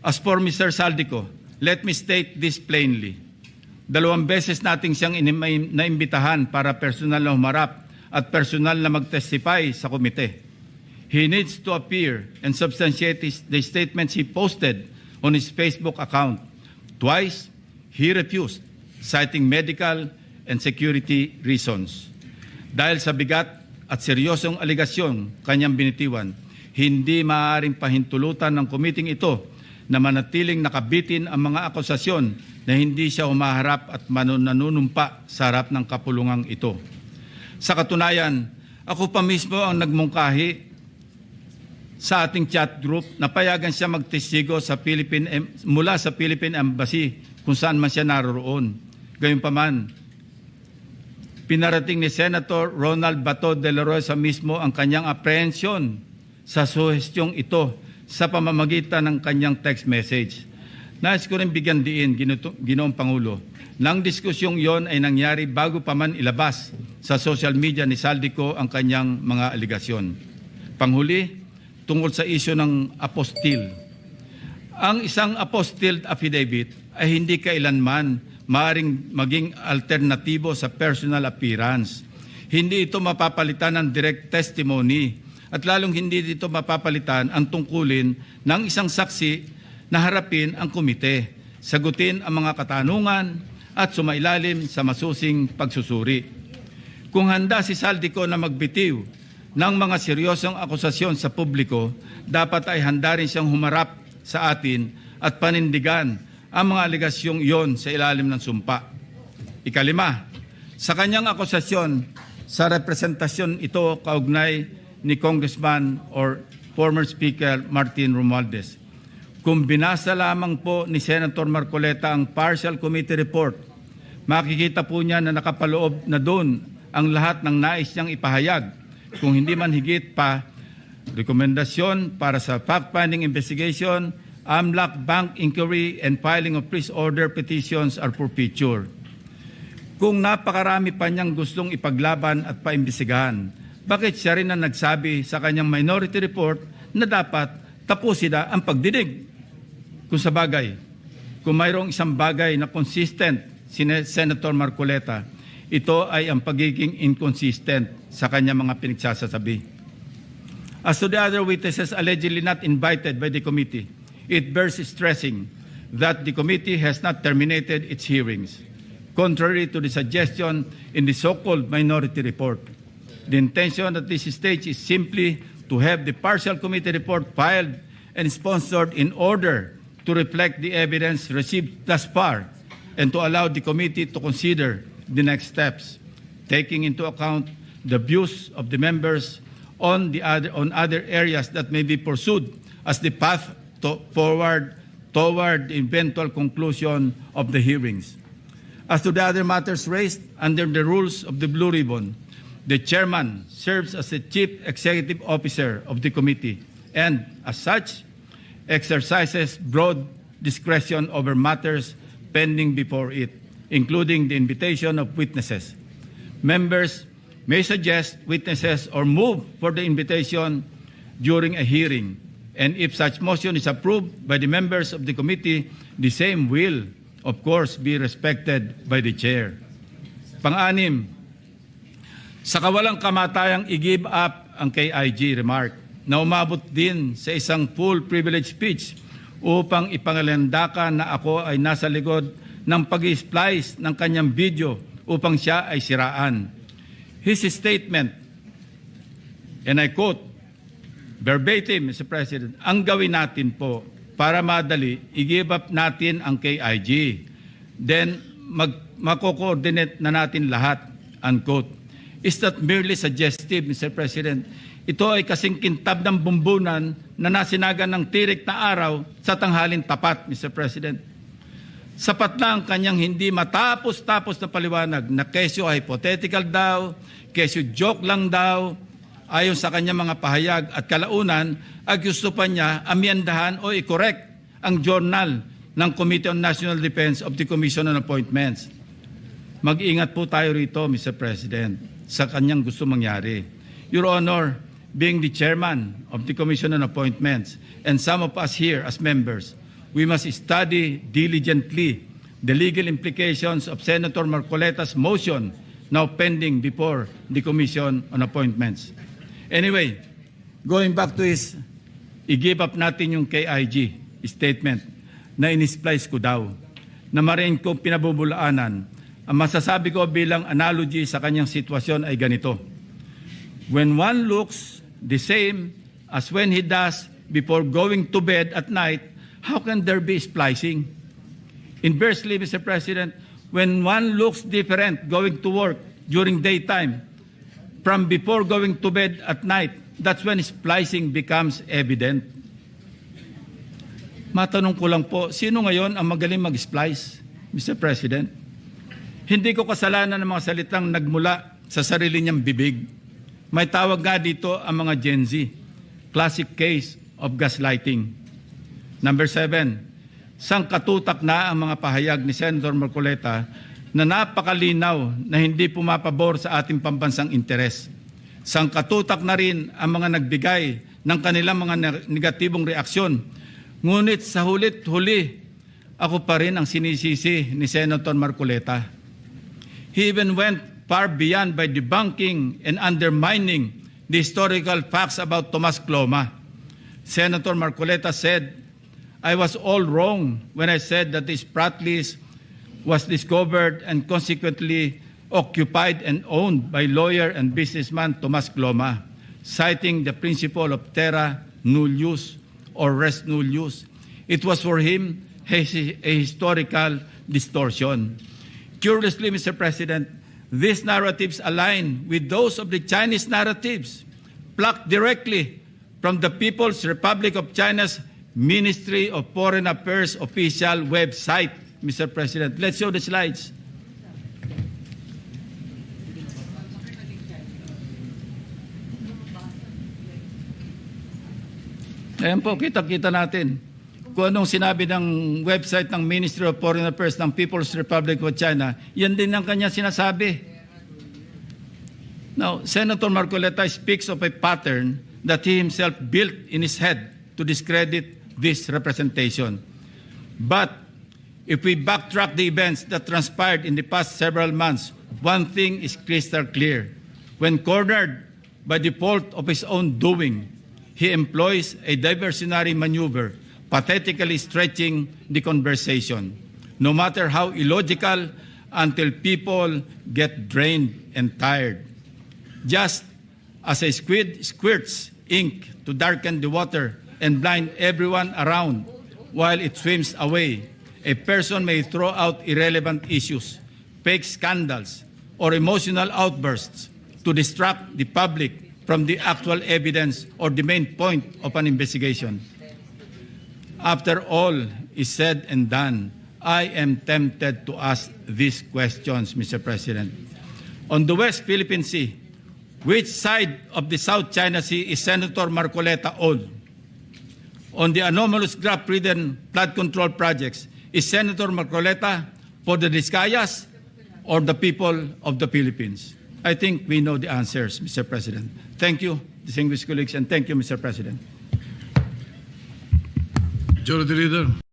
As for Mr. Saldico, let me state this plainly. 2 beses nating siyang naimbitahan para personal na humarap at personal na mag-testify sa komite. He needs to appear and substantiate the statements he posted on his Facebook account. Twice, he refused, citing medical and security reasons. Dahil sa bigat at seryosong aligasyon kanyang binitiwan, hindi maaaring pahintulutan ng komiting ito na manatiling nakabitin ang mga akusasyon na hindi siya humaharap at nanunumpa sa harap ng kapulungang ito. Sa katunayan, ako pa mismo ang nagmungkahi sa ating chat group na payagan siya magtestigo sa mula sa Philippine Embassy kung saan man siya naroroon. Gayunpaman, pinarating ni Senator Ronald Bato de la Rosa mismo ang kanyang apprehension sa suhestyong ito sa pamamagitan ng kanyang text message. Nais ko rin bigyan diin, Ginoong Pangulo, nang diskusyong yon ay nangyari bago pa man ilabas sa social media ni Saldico ang kanyang mga aligasyon. Panghuli, tungkol sa isyu ng apostille. Ang isang apostille affidavit ay hindi kailanman maaaring maging alternatibo sa personal appearance. Hindi ito mapapalitan ng direct testimony at lalong hindi dito mapapalitan ang tungkulin ng isang saksi na harapin ang komite, sagutin ang mga katanungan at sumailalim sa masusing pagsusuri. Kung handa si Saldico na magbitiw ng mga seryosong akusasyon sa publiko, dapat ay handa rin siyang humarap sa atin at panindigan ang mga aligasyong iyon sa ilalim ng sumpa. Ikalima, sa kanyang akusasyon sa representasyon ito kaugnay ni Congressman or former Speaker Martin Romualdez. Kung binasa lamang po ni Senator Marcoleta ang partial committee report, makikita po niya na nakapaloob na doon ang lahat ng nais niyang ipahayag. Kung hindi man higit pa, rekomendasyon para sa fact-finding investigation, AMLAC bank inquiry and filing of freeze order petitions are for future. Kung napakarami pa niyang gustong ipaglaban at paimbestigahan, bakit siya rin ang nagsabi sa kanyang minority report na dapat tapusin na ang pagdidig? Kung sa bagay, kung mayroong isang bagay na consistent si Senator Marcoleta, ito ay ang pagiging inconsistent sa kanyang mga pinagsasabi. As to the other witnesses allegedly not invited by the committee, it bears stressing that the committee has not terminated its hearings, contrary to the suggestion in the so-called minority report. The intention at this stage is simply to have the partial committee report filed and sponsored in order to reflect the evidence received thus far and to allow the committee to consider the next steps, taking into account the views of the members on other areas that may be pursued as the path forward toward the eventual conclusion of the hearings. As to the other matters raised under the rules of the Blue Ribbon, the chairman serves as the chief executive officer of the committee and, as such, exercises broad discretion over matters pending before it, including the invitation of witnesses. Members may suggest witnesses or move for the invitation during a hearing, and if such motion is approved by the members of the committee, the same will, of course, be respected by the chair. Pang-anim, sa kawalang kamatayang i-give up ang KIG remark na umabot din sa isang full privilege speech upang ipangalandakan na ako ay nasa likod ng pag-splice ng kanyang video upang siya ay siraan. His statement, and I quote, verbatim, Mr. President, ang gawin natin po para madali, i-give up natin ang KIG. Then, mako-coordinate na natin lahat, unquote. Is that merely suggestive, Mr. President? Ito ay kasing kintab ng bumbunan na nasinagan ng tirik na araw sa tanghalin tapat, Mr. President. Sapat na ang kanyang hindi matapos-tapos na paliwanag na kesyo hypothetical daw, kesyo joke lang daw, ayon sa kanyang mga pahayag at kalaunan ay gusto pa niya amyendahan o i-correct ang journal ng Committee on National Defense of the Commission on Appointments. Mag-ingat po tayo rito, Mr. President, sa kanyang gusto mangyari. Your Honor, being the chairman of the Commission on Appointments and some of us here as members, we must study diligently the legal implications of Senator Marcoleta's motion now pending before the Commission on Appointments. Anyway, going back to his, i-give up natin yung KIG statement na inisplice ko daw, na marin ko pinabubulaanan. Ang masasabi ko bilang analogy sa kanyang sitwasyon ay ganito. When one looks the same as when he does before going to bed at night, how can there be splicing? Inversely, Mr. President, when one looks different going to work during daytime from before going to bed at night, that's when splicing becomes evident. Matanong ko lang po, sino ngayon ang magaling mag-splice, Mr. President? Hindi ko kasalanan ng mga salitang nagmula sa sarili niyang bibig. May tawag nga dito ang mga Gen Z, classic case of gaslighting. Number 7, sangkatutak na ang mga pahayag ni Senator Marcoleta na napakalinaw na hindi pumapabor sa ating pambansang interes. Sangkatutak na rin ang mga nagbigay ng kanilang mga negatibong reaksyon. Ngunit sa hulit-huli, ako pa rin ang sinisisi ni Senator Marcoleta. He even went far beyond by debunking and undermining the historical facts about Tomas Cloma. Senator Marcoleta said, I was all wrong when I said that this Pratt list was discovered and consequently occupied and owned by lawyer and businessman Tomas Cloma, citing the principle of terra nullius or res nullius. It was for him a historical distortion. Curiously, Mr. President, these narratives align with those of the Chinese narratives, plucked directly from the People's Republic of China's Ministry of Foreign Affairs official website, Mr. President. Let's show the slides. Ayan po, kita-kita natin kung anong sinabi ng website ng Ministry of Foreign Affairs ng People's Republic of China. Yan din ang kanya sinasabi. Now, Senator Marcoleta speaks of a pattern that he himself built in his head to discredit this representation. But if we backtrack the events that transpired in the past several months, one thing is crystal clear. When cornered by the fault of his own doing, he employs a diversionary maneuver, pathetically stretching the conversation, no matter how illogical, until people get drained and tired. Just as a squid squirts ink to darken the water and blind everyone around while it swims away, a person may throw out irrelevant issues, fake scandals, or emotional outbursts to distract the public from the actual evidence or the main point of an investigation. After all is said and done, I am tempted to ask these questions, Mr. President. On the West Philippine Sea, which side of the South China Sea is Senator Marcoleta on? On the anomalous graft-ridden flood control projects, is Senator Marcoleta for the Discayas or the people of the Philippines? I think we know the answers, Mr. President. Thank you, distinguished colleagues, and thank you, Mr. President. Majority Leader.